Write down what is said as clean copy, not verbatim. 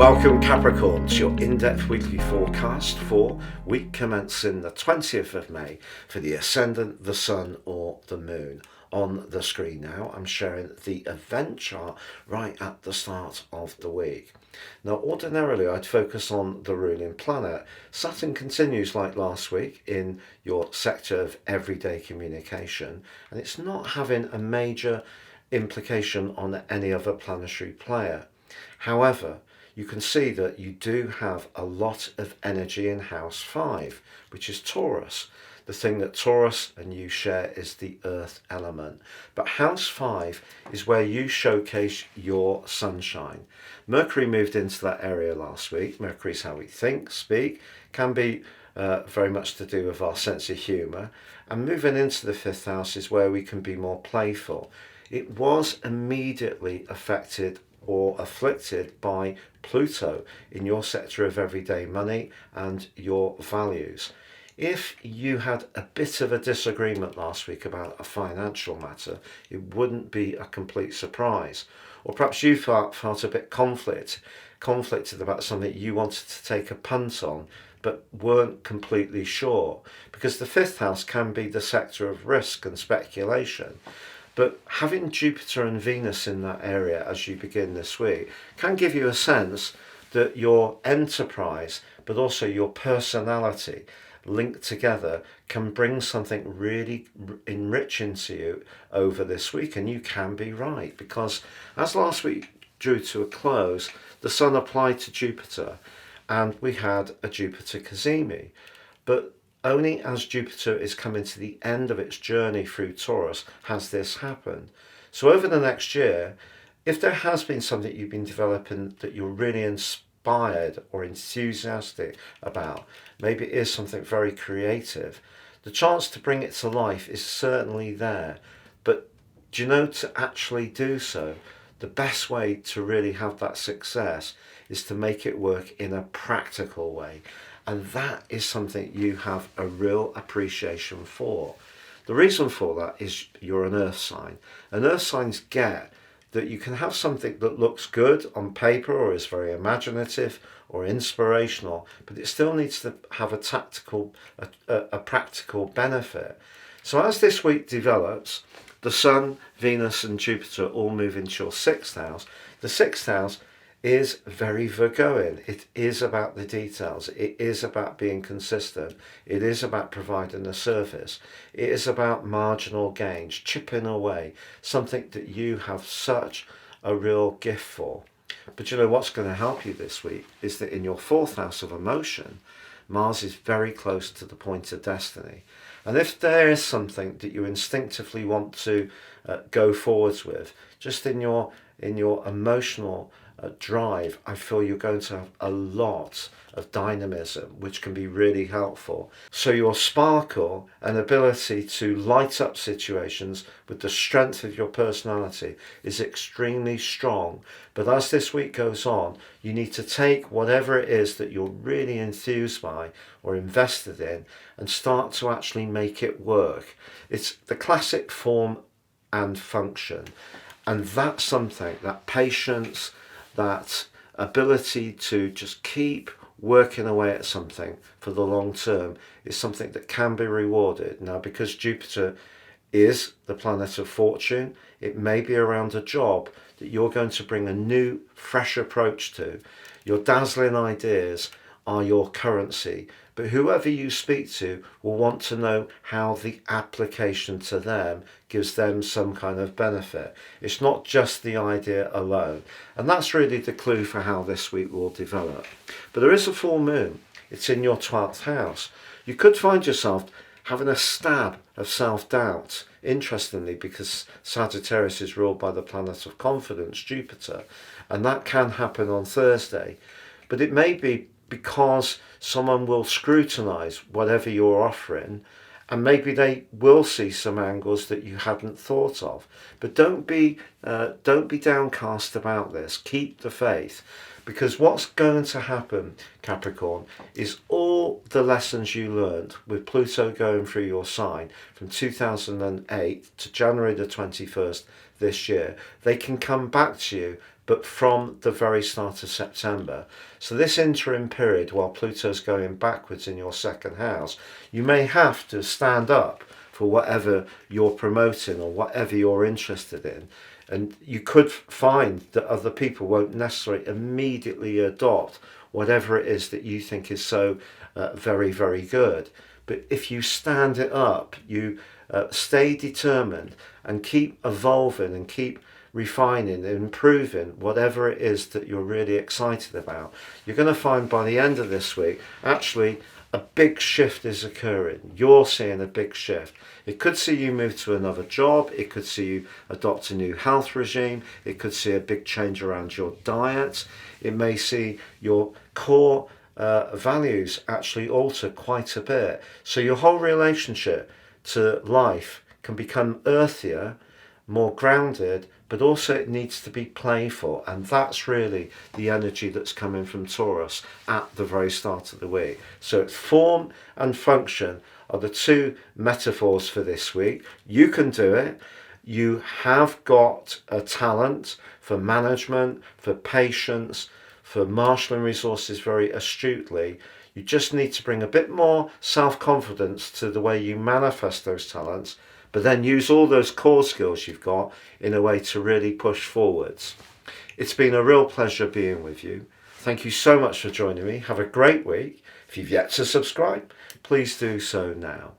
Welcome Capricorn to your in-depth weekly forecast for week commencing the 20th of May for the Ascendant, the Sun or the Moon. On the screen now I'm sharing the event chart right at the start of the week. Now ordinarily I'd focus on the ruling planet. Saturn continues like last week in your sector of everyday communication, and it's not having a major implication on any other planetary player. However, you can see that you do have a lot of energy in house 5, which is Taurus. The thing that Taurus and you share is the earth element. But house 5 is where you showcase your sunshine. Mercury moved into that area last week. Mercury is how we think, speak, can be very much to do with our sense of humour. And moving into the 5th house is where we can be more playful. It was immediately affected or afflicted by Pluto in your sector of everyday money and your values. If you had a bit of a disagreement last week about a financial matter, it wouldn't be a complete surprise. Or perhaps you felt a bit conflicted about something you wanted to take a punt on but weren't completely sure, because the 5th house can be the sector of risk and speculation. But having Jupiter and Venus in that area as you begin this week can give you a sense that your enterprise, but also your personality linked together, can bring something really enriching to you over this week. And you can be right, because as last week drew to a close, the Sun applied to Jupiter and we had a Jupiter Cazimi. But only as Jupiter is coming to the end of its journey through Taurus has this happened. So over the next year, if there has been something you've been developing that you're really inspired or enthusiastic about, maybe it is something very creative, the chance to bring it to life is certainly there. But do you know, to actually do so, the best way to really have that success is to make it work in a practical way. And that is something you have a real appreciation for. The reason for that is you're an earth sign. And earth signs get that you can have something that looks good on paper or is very imaginative or inspirational, but it still needs to have a practical benefit. So as this week develops, the Sun, Venus and Jupiter all move into your 6th house. The 6th house is very Virgoan. It is about the details. It is about being consistent. It is about providing a service. It is about marginal gains, chipping away, something that you have such a real gift for. But you know what's going to help you this week is that in your 4th house of emotion, Mars is very close to the point of destiny. And if there is something that you instinctively want to go forwards with, just in your emotional drive, I feel you're going to have a lot of dynamism, which can be really helpful. So your sparkle and ability to light up situations with the strength of your personality is extremely strong. But as this week goes on, you need to take whatever it is that you're really enthused by or invested in and start to actually make it work. It's the classic form and function. And that's something, that patience, that ability to just keep working away at something for the long term is something that can be rewarded. Now, because Jupiter is the planet of fortune, it may be around a job that you're going to bring a new, fresh approach to. Your dazzling ideas are your currency, but whoever you speak to will want to know how the application to them gives them some kind of benefit. It's not just the idea alone. And that's really the clue for how this week will develop. But there is a full moon. It's in your 12th house. You could find yourself having a stab of self-doubt, interestingly, because Sagittarius is ruled by the planet of confidence, Jupiter, and that can happen on Thursday. But it may be because someone will scrutinize whatever you're offering, and maybe they will see some angles that you hadn't thought of. But don't be downcast about this. Keep the faith, Because what's going to happen, Capricorn, is all the lessons you learned with Pluto going through your sign from 2008 to January the 21st this year, they can come back to you, but from the very start of September. So this interim period, while Pluto's going backwards in your second house, you may have to stand up for whatever you're promoting or whatever you're interested in. And you could find that other people won't necessarily immediately adopt whatever it is that you think is so very, very good. But if you stand it up, you stay determined and keep evolving and keep refining and improving whatever it is that you're really excited about, you're going to find by the end of this week, actually, a big shift is occurring. You're seeing a big shift. It could see you move to another job. It could see you adopt a new health regime. It could see a big change around your diet. It may see your core values actually alter quite a bit. So your whole relationship to life can become earthier, more grounded, but also it needs to be playful, and that's really the energy that's coming from Taurus at the very start of the week. So it's form and function are the two metaphors for this week. You can do it. You have got a talent for management, for patience, for marshalling resources very astutely. You just need to bring a bit more self-confidence to the way you manifest those talents, but then use all those core skills you've got in a way to really push forwards. It's been a real pleasure being with you. Thank you so much for joining me. Have a great week. If you've yet to subscribe, please do so now.